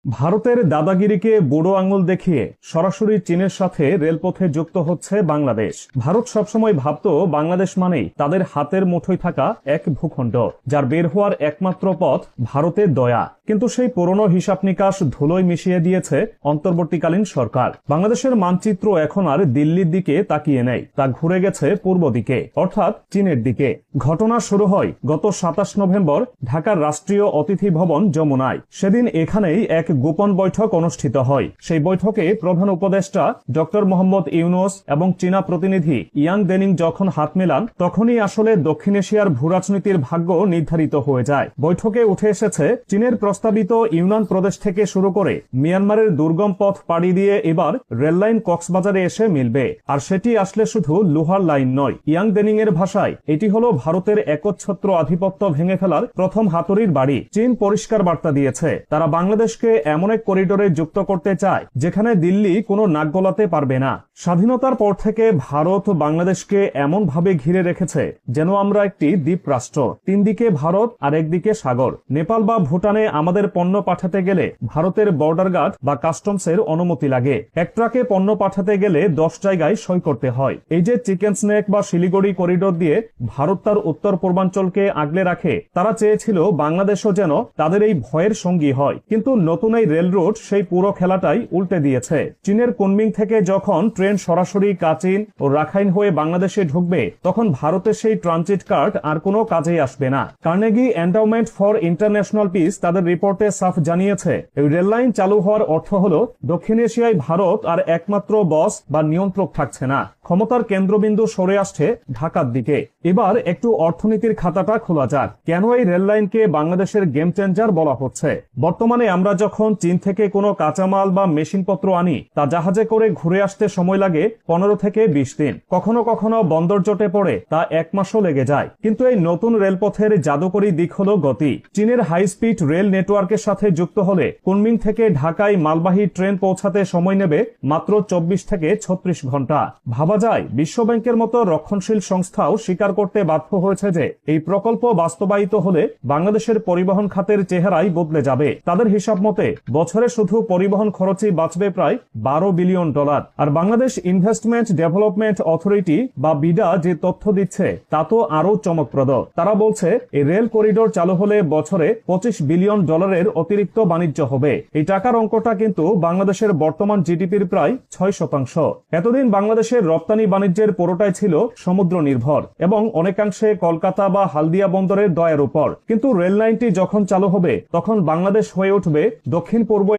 ভারতের দাদাগিরিকে বুড়ো আঙুল দেখিয়ে সরাসরি চীনের সাথে রেলপথে যুক্ত হচ্ছে বাংলাদেশ। ভারত সবসময় ভাবত বাংলাদেশ মানেই তাদের হাতের মুঠোয় থাকা এক ভূখণ্ড, যার বের হওয়ার একমাত্র পথ ভারতের দয়া। কিন্তু সেই পুরনো হিসাব নিকাশ ধুলোয় মিশিয়ে দিয়েছে অন্তর্বর্তীকালীন সরকার। বাংলাদেশের মানচিত্র এখন আর দিল্লির দিকে তাকিয়ে নেই, তা ঘুরে গেছে পূর্ব দিকে, অর্থাৎ চীনের দিকে। ঘটনা শুরু হয় গত 27 নভেম্বর ঢাকার রাষ্ট্রীয় অতিথি ভবন যমুনায়। সেদিন এখানেই এক গোপন বৈঠক অনুষ্ঠিত হয়। সেই বৈঠকে প্রধান উপদেষ্টা ডক্টর মোহাম্মদ ইউনূস এবং চীনা প্রতিনিধি ইয়াং দেনিং যখন হাত মেলান, তখনই আসলে দক্ষিণ এশিয়ার ভূরাজনীতির ভাগ্য নির্ধারিত হয়ে যায়। বৈঠকে উঠে এসেছে চীনের প্রস্তাবিত ইউনান প্রদেশ থেকে শুরু করে মিয়ানমারের দুর্গম পথ পাড়ি দিয়ে এবার রেললাইন কক্সবাজারে এসে মিলবে। আর সেটি আসলে শুধু লোহার লাইন নয়। ইয়াং দেনিং এর ভাষায় এটি হলো ভারতের একচ্ছত্র আধিপত্য ভেঙে ফেলার প্রথম হাতুড়ির বাড়ি। চীন পরিষ্কার বার্তা দিয়েছে, তারা বাংলাদেশকে এমন এক করিডোরে যুক্ত করতে চায় যেখানে দিল্লি কোনো নাক গলাতে পারবে না। স্বাধীনতার পর থেকে ভারত বাংলাদেশকে এমন ভাবে ঘিরে রেখেছে যেন আমরা একটি দ্বীপ রাষ্ট্র। তিন দিকে ভারত আর একদিকে সাগর। নেপাল বা ভুটানে আমাদের পণ্য পাঠাতে গেলে ভারতের বর্ডার গার্ড বা কাস্টমসের অনুমতি লাগে। এক ট্রাকে পণ্য পাঠাতে গেলে 10 জায়গায় সই করতে হয়। এই যে চিকেন স্নেক বা শিলিগুড়ি করিডোর দিয়ে ভারত তার উত্তর পূর্বাঞ্চলকে আগলে রাখে, তারা চেয়েছিল বাংলাদেশও যেন তাদের এই ভয়ের সঙ্গী হয়। কিন্তু নতুন এই রেল রুট সেই পুরো খেলাটাই উল্টে দিয়েছে। চীনের কুনমিং থেকে যখন ট্রেন সরাসরি কাচিন ও রাখাইন হয়ে বাংলাদেশে ঢুকবে, তখন ভারতের সেই ট্রানজিট কার্ড আর কোনো কাজেই আসবে না। Carnegie endowment for international piece তাদের রিপোর্টে সাফ জানিয়েছে, এই রেল লাইন চালু হওয়ার অর্থ হলো দক্ষিণ এশিয়ায় ভারত আর একমাত্র বস বা নিয়ন্ত্রক থাকছে না। ক্ষমতার কেন্দ্রবিন্দু সরে আসছে ঢাকার দিকে। এবার একটু অর্থনীতির খাতাটা খোলা যাক। কেন এই রেল লাইনকে বাংলাদেশের গেম চেঞ্জার বলা হচ্ছে? বর্তমানে আমরা যখন চীন থেকে কোনো কাঁচামাল বা মেশিনপত্র আনি, তা জাহাজে করে ঘুরে আসতে সময় লাগে 15 থেকে 20 দিন। কখনো কখনো বন্দর জটে পড়ে তা 1 মাসও লেগে যায়। কিন্তু এই নতুন রেলপথের জাদুকরী দিক হলো গতি। চীনের হাই স্পিড রেল নেটওয়ার্কের সাথে যুক্ত হলে কুনমিং থেকে ঢাকায় মালবাহী ট্রেন পৌঁছাতে সময় নেবে মাত্র 24 থেকে 36 ঘন্টা। ভাবা যায় বিশ্বব্যাংকের মতো রক্ষণশীল সংস্থাও স্বীকার করতে বাধ্য হয়েছে যে এই প্রকল্প বাস্তবায়িত হলে বাংলাদেশের পরিবহন খাতের চেহারাই বদলে যাবে। তাদের হিসাব মতে বছরে শুধু পরিবহন খরচই বাঁচবে প্রায় $12 বিলিয়ন। আর বাংলাদেশ ইনভেস্টমেন্ট ডেভেলপমেন্ট অথরিটি বা বিডা যে তথ্য দিচ্ছে তা তো আরো চমকপ্রদ। তারা বলছে এই রেল করিডোর চালু হলে বছরে $25 বিলিয়ন অতিরিক্ত বাণিজ্য হবে। এই টাকার অঙ্কটা কিন্তু বাংলাদেশের বর্তমান জিডিপির প্রায় 6%। এতদিন বাংলাদেশের রপ্তানি বাণিজ্যের পুরোটাই ছিল সমুদ্র নির্ভর এবং অনেকাংশে কলকাতা বা হালদিয়া বন্দরের দয়ার উপর। কিন্তু রেল লাইনটি যখন চালু হবে, তখন বাংলাদেশ হয়ে উঠবে দক্ষিণ পূর্ব